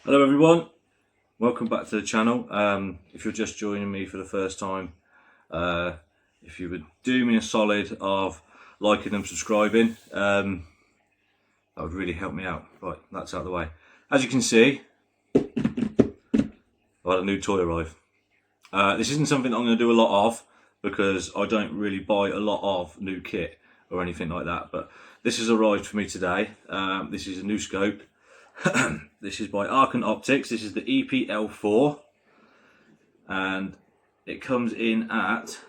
Hello everyone, welcome back to the channel. If you're just joining me for the first time, if you would do me a solid of liking and subscribing, that would really help me out. Right, that's out of the way. As you can see, I've had a new toy arrive. This isn't something I'm going to do a lot of because I don't really buy a lot of new kit or anything like that, but this has arrived for me today. This is a new scope. This is by Arken Optics. This is the EPL-4 and it comes in at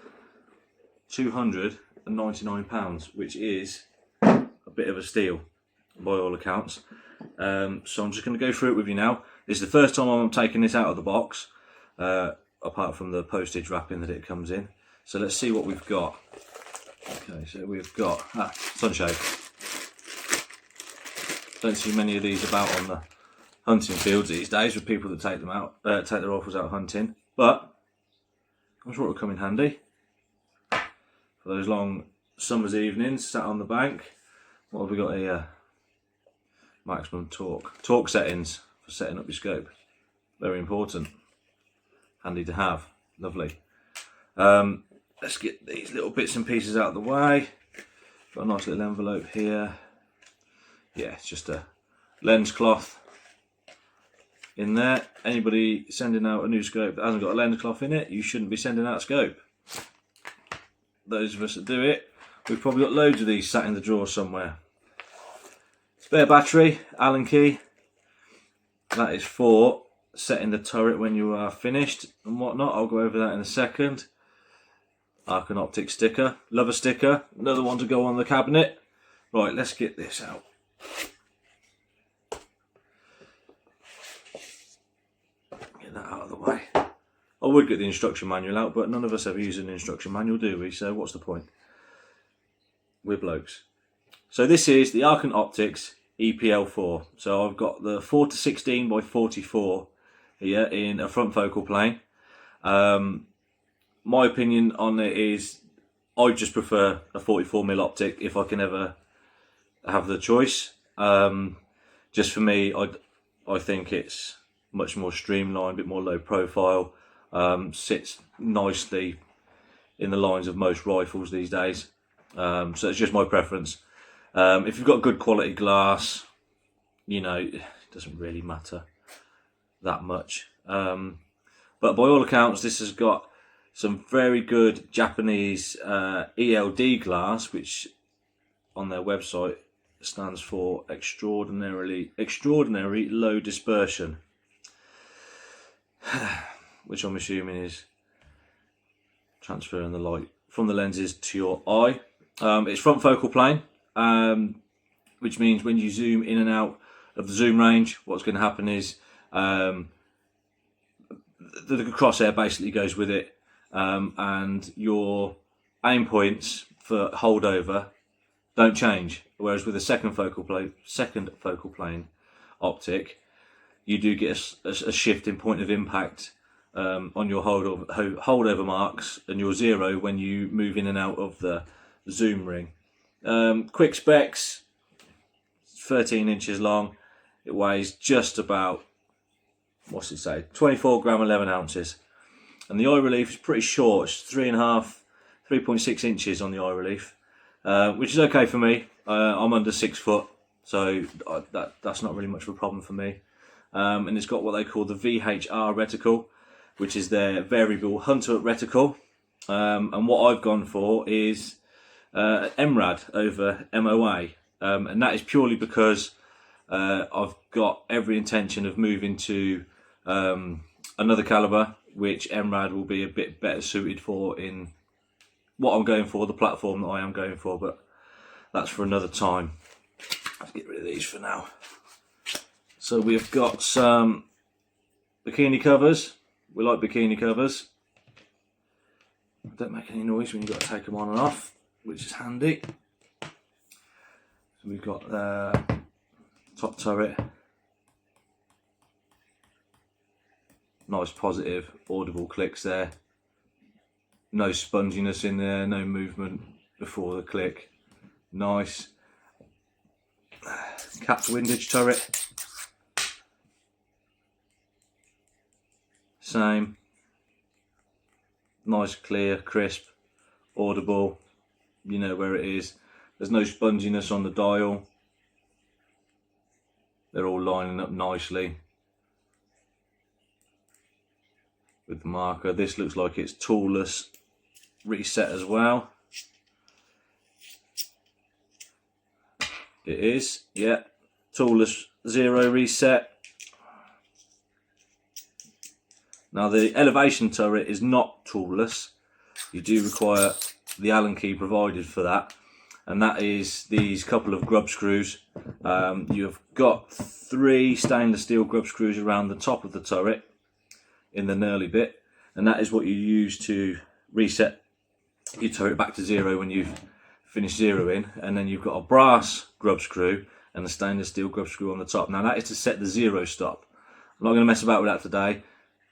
£299, which is a bit of a steal by all accounts. So I'm just going to go through it with you now. This is the first time I'm taking this out of the box, apart from the postage wrapping that it comes in. So let's see what we've got. Okay, so we've got sunshade. Don't see many of these about on the hunting fields these days with people that take them out, take their rifles out hunting. But I'm sure it'll come in handy for those long summer's evenings, sat on the bank. What have we got here? Maximum torque settings for setting up your scope. Very important, handy to have. Lovely. Let's get these little bits and pieces out of the way. Got a nice little envelope here. Yeah, it's just a lens cloth in there. Anybody sending out a new scope that hasn't got a lens cloth in it, you shouldn't be sending out a scope. Those of us that do it, we've probably got loads of these sat in the drawer somewhere. Spare battery, Allen key. That is for setting the turret when you are finished and whatnot. I'll go over that in a second. Arken Optics sticker, love a sticker, another one to go on the cabinet. Right, let's get this out. Get that out of the way. I would get the instruction manual out, but none of us ever use an instruction manual, do we? So what's the point? We're blokes. So this is the Arken Optics EPL-4. So I've got the 4-16 by 44 here in a front focal plane. My opinion on it is I just prefer a 44mm optic if I can ever have the choice. Just for me, I think it's much more streamlined, a bit more low profile, sits nicely in the lines of most rifles these days. So it's just my preference. If you've got good quality glass, you know, it doesn't really matter that much. But by all accounts, this has got some very good Japanese ELD glass, which on their website stands for extraordinary low dispersion, which I'm assuming is transferring the light from the lenses to your eye. It's front focal plane, which means when you zoom in and out of the zoom range, what's going to happen is the crosshair basically goes with it, and your aim points for holdover don't change. Whereas with a second focal plane optic, you do get a shift in point of impact on your holdover marks and your zero when you move in and out of the zoom ring. Quick specs, 13 inches long. It weighs just about, what's it say, 24 gram 11 ounces. And the eye relief is pretty short. It's 3.6 inches on the eye relief, which is okay for me. I'm under 6 foot, so that's not really much of a problem for me. And it's got what they call the VHR reticle, which is their variable hunter reticle. And what I've gone for is MRAD over MOA, and that is purely because I've got every intention of moving to another caliber, which MRAD will be a bit better suited for in what I'm going for, the platform that I am going for, but that's for another time. Let's get rid of these for now. So we've got some bikini covers. We like bikini covers. Don't make any noise when you've got to take them on and off, which is handy. So we've got the top turret. Nice positive audible clicks there. No sponginess in there, no movement before the click. Nice. Capped windage turret. same. Nice, clear, crisp, audible. You know where it is. There's no sponginess on the dial. They're all lining up nicely with the marker. This looks like it's toolless reset as well. It is, yeah. Toolless 0 reset. Now the elevation turret is not toolless. You do require the Allen key provided for that, and that is these couple of grub screws. You've got 3 stainless steel grub screws around the top of the turret in the knurly bit, and that is what you use to reset your turret back to 0 when you've finished zeroing. And then you've got a brass grub screw and a stainless steel grub screw on the top. Now that is to set the 0 stop. I'm not going to mess about with that today.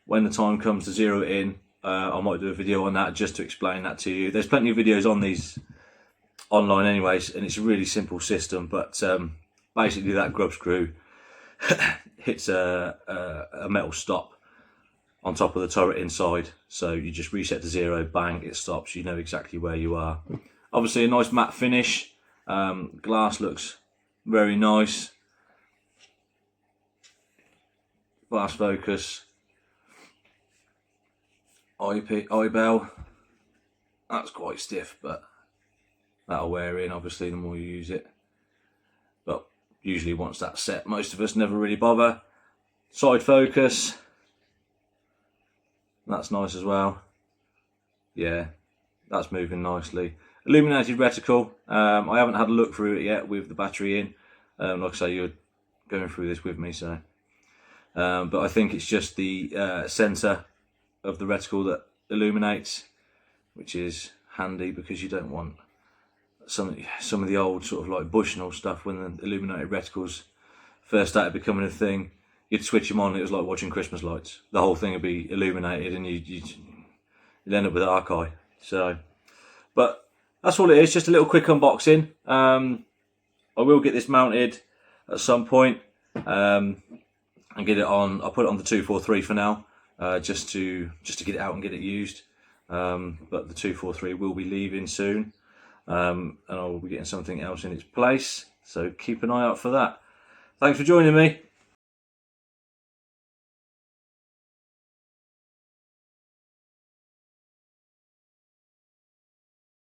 When the time comes to zero it in, I might do a video on that just to explain that to you. There's plenty of videos on these online anyways, and it's a really simple system, but basically that grub screw hits a metal stop on top of the turret inside, so you just reset to 0, bang, it stops. You know exactly where you are. Obviously a nice matte finish. Glass looks very nice. Glass focus. Eye bell, that's quite stiff, but that'll wear in obviously the more you use it. But usually once that's set, most of us never really bother. Side focus, that's nice as well. Yeah, that's moving nicely. Illuminated reticle, I haven't had a look through it yet with the battery in. Like I say, you're going through this with me, so. But I think it's just the centre of the reticle that illuminates, which is handy because you don't want some of the old sort of like Bushnell stuff. When the illuminated reticles first started becoming a thing, you'd switch them on, it was like watching Christmas lights. The whole thing would be illuminated and you'd end up with arc eye. So, but that's all it is, just a little quick unboxing. I will get this mounted at some point and get it on. I'll put it on the 243 for now. Just to get it out and get it used, but the 243 will be leaving soon, and I will be getting something else in its place, so keep an eye out for that. Thanks for joining me.